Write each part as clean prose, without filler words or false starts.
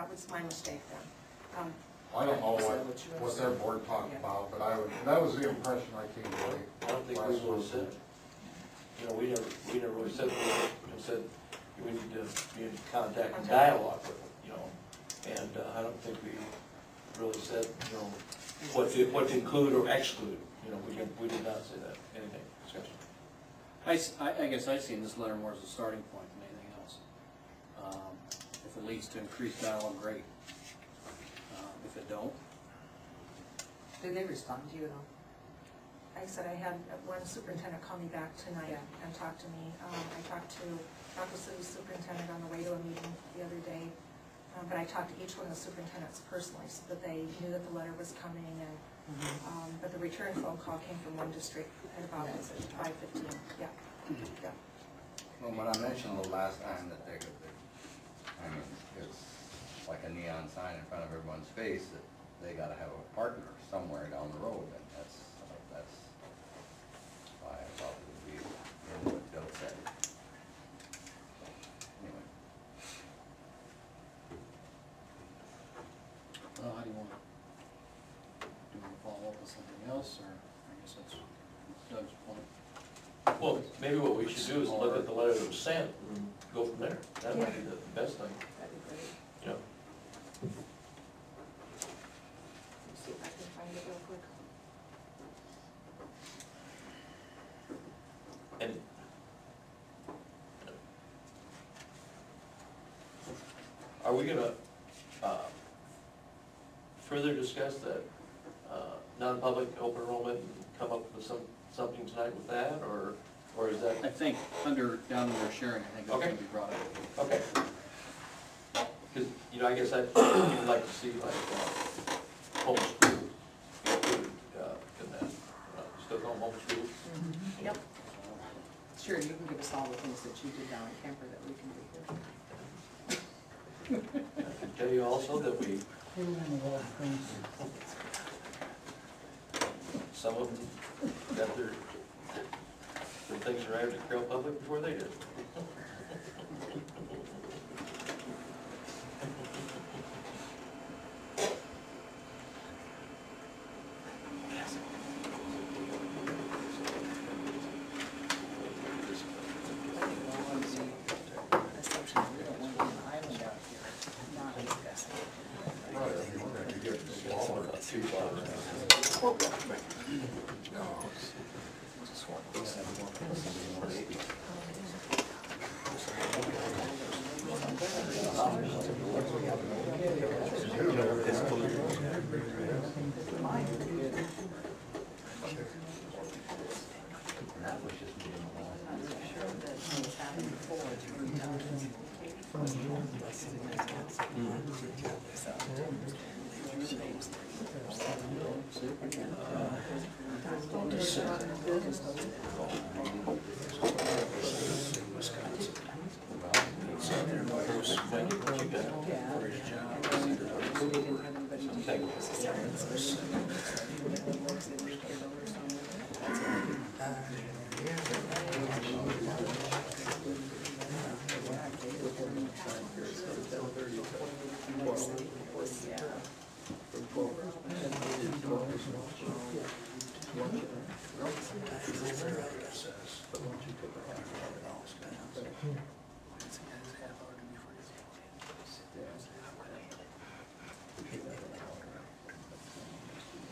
that was my mistake then. I don't know what their board talked about, but that was the impression I came away. I don't think we would have said, you know, we never really said, we said we need to be in contact and dialogue with them, you know, and I don't think we really said, you know, what to include or exclude, you know, we did not say that, anything, discussion. I guess I've seen this letter more as a starting point than anything else. If it leads to increased dialogue, great. If it don't. Did they respond to you at all? Like I said, I had one superintendent call me back tonight and talk to me. I talked to Rockville City superintendent on the way to a meeting the other day, but I talked to each one of the superintendents personally so that they knew that the letter was coming. And but the return phone call came from one district at about 5:15. Yeah. Yeah. Well, when I mentioned the last time that I mean, it's like a neon sign in front of everyone's face that they got to have a partner somewhere down the road, and that's why I thought it would be in what Bill said. Anyway. Well, how do you want to? Do you want to follow up with something else, or I guess that's Doug's point? Well, maybe what we should do is look at the letter that was sent and go from there. That might be the best thing. That'd be great. You know. Let's see if I can find it real quick. And are we gonna further discuss that non-public open enrollment and come up with something tonight with that, or is that? I think down under sharing, I think that's going to be brought up. Okay. Because, you know, I guess I'd even like to see like homeschool included in that. Still call them homeschool. Yep. Sure, you can give us all the things that you did down in Kemper that we can do here. I can tell you also that some of them got their things arrived at Carroll Public before they did.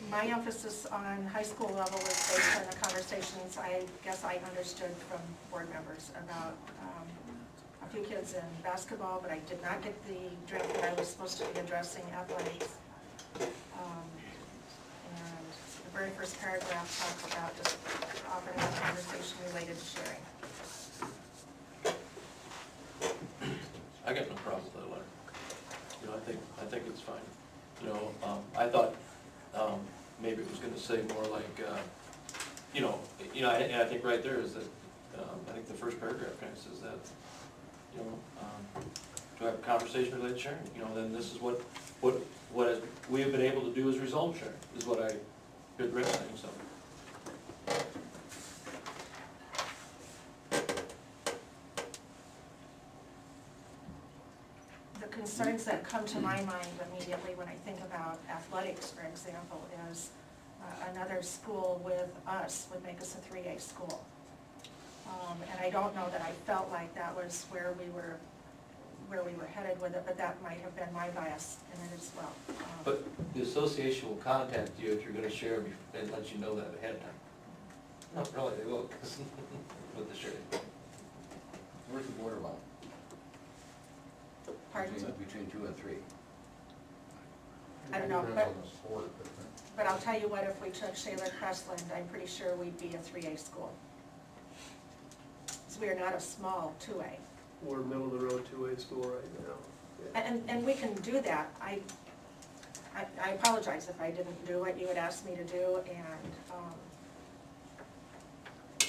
My emphasis on high school level is based on the conversations I guess I understood from board members about a few kids in basketball, but I did not get the drift that I was supposed to be addressing athletics. And the very first paragraph talks about just offering a conversation related to sharing. I got no problem with that letter. You know, I think it's fine. You know, I thought maybe it was going to say more like, and I think right there is that I think the first paragraph kind of says that, to have a conversation related to sharing. You know, then this is what we have been able to do as resolve sharing is what I heard Rick saying. So. the concerns that come to my mind immediately when I think about athletics, for example, is another school with us would make us a 3A school. And I don't know that I felt like that was where we were headed with it, but that might have been my bias in it as well. But the association will contact you if you're gonna share and let you know that ahead of time. Not really, they will, 'cause with the sharing. Where's the borderline? Pardon? Between 2 and 3. I don't know, Depends on the sport, but But I'll tell you what, if we took Shaler Crestland, I'm pretty sure we'd be a 3A school. So we are not a small 2A. We're middle of the road 2A school right now. Yeah. And we can do that. I apologize if I didn't do what you had asked me to do,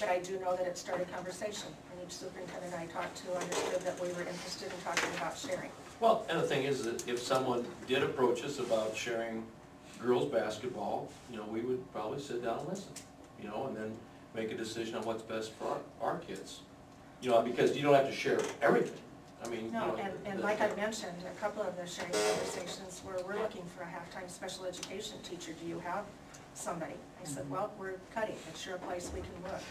but I do know that it started conversation. And each superintendent I talked to understood that we were interested in talking about sharing. Well, and the thing is that if someone did approach us about sharing girls' basketball, you know, we would probably sit down and listen, you know, and then make a decision on what's best for our kids. You know, because you don't have to share everything. I mean, you No, know. and like I mentioned, a couple of the sharing conversations where we're looking for a halftime special education teacher. Do you have somebody? I said, well, we're cutting. It's sure a place we can look.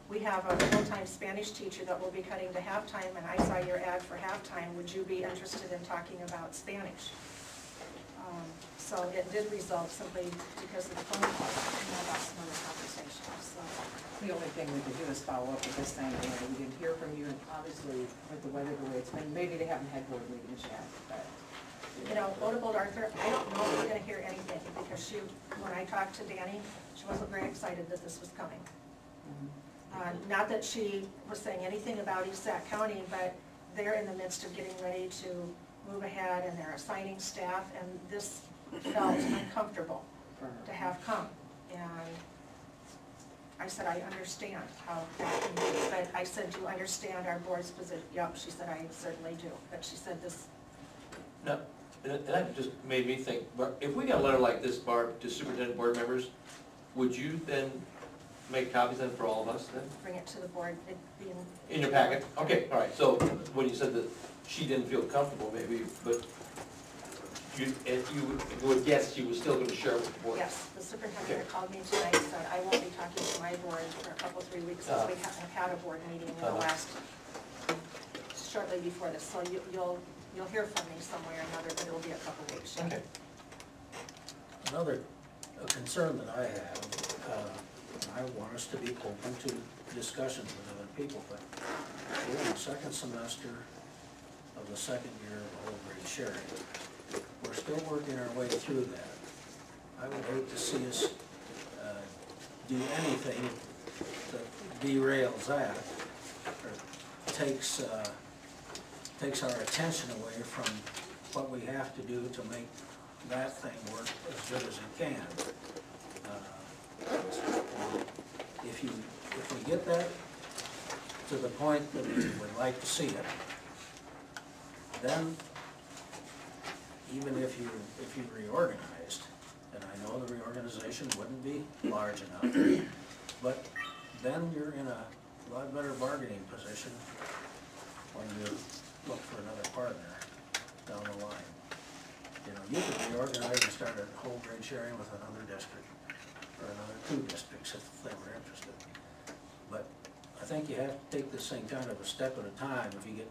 We have a full-time Spanish teacher that will be cutting to halftime, and I saw your ad for halftime. Would you be interested in talking about Spanish? So it did result simply because of the phone call, about some other conversations, so. The only thing we could do is follow up with this thing, you know, we didn't hear from you, and obviously with the weather the way it's been, maybe they haven't had board meetings yet, but. You know, Odebold Arthur, I don't know if we're gonna hear anything, because when I talked to Danny, she wasn't very excited that this was coming. Not that she was saying anything about East Sac County, but they're in the midst of getting ready to move ahead, and they're assigning staff, and this felt uncomfortable to have come. And I said, I understand how that can be, but I said, do you understand our board's position? Yep, she said, I certainly do, but she said this. No, and that just made me think, if we got a letter like this, Barb, to superintendent board members, would you then make copies then for all of us then? Bring it to the board, it'd be In your packet? Okay, all right, so when you said that she didn't feel comfortable maybe, but you would guess she was still gonna share with the board? Yes, the superintendent called me tonight and said, I won't be talking to my board for a couple, 3 weeks, since we haven't had a board meeting in the last, shortly before this, so you'll hear from me some way or another, but it'll be a couple weeks. Okay. Another concern that I have, I want us to be open to discussions with other people, but we're in the second semester of the second year of whole grade sharing. We're still working our way through that. I would hate to see us do anything that derails that, or takes our attention away from what we have to do to make that thing work as good as it can. If we get that to the point that we would like to see it, then even if you reorganized, and I know the reorganization wouldn't be large enough, but then you're in a lot better bargaining position when you look for another partner down the line. You know, you could reorganize and start a whole grade sharing with another district, or another 2 districts if they were interested. But I think you have to take this thing kind of a step at a time. If you get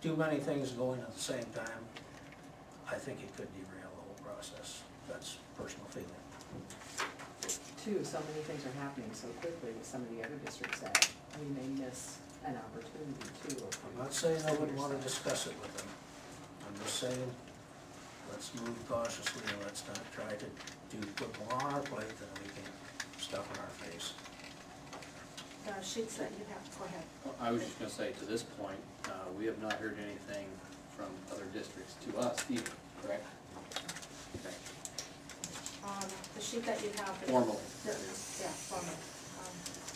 too many things going at the same time, I think it could derail the whole process. That's personal feeling. Too, so many things are happening so quickly with some of the other districts that we may miss an opportunity too. I'm not saying I wouldn't want to discuss it with them. I'm just saying, let's move cautiously and let's not try to put more on our plate than we can stuff in our face. Sheets that you have, go ahead. I was just gonna say, to this point, we have not heard anything from other districts to us either, correct? Okay. The sheet that you have. Formally. Yeah, formally.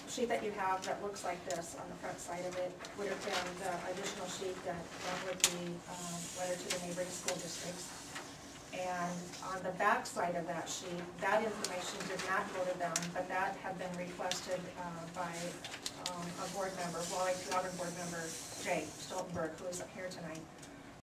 The sheet that you have that looks like this on the front side of it would have been the additional sheet that went with the letter to the neighboring school districts. And on the back side of that sheet, that information did not go to them, but that had been requested by a board member, Wallingford Auburn board member, Jay Stoltenberg, who is here tonight.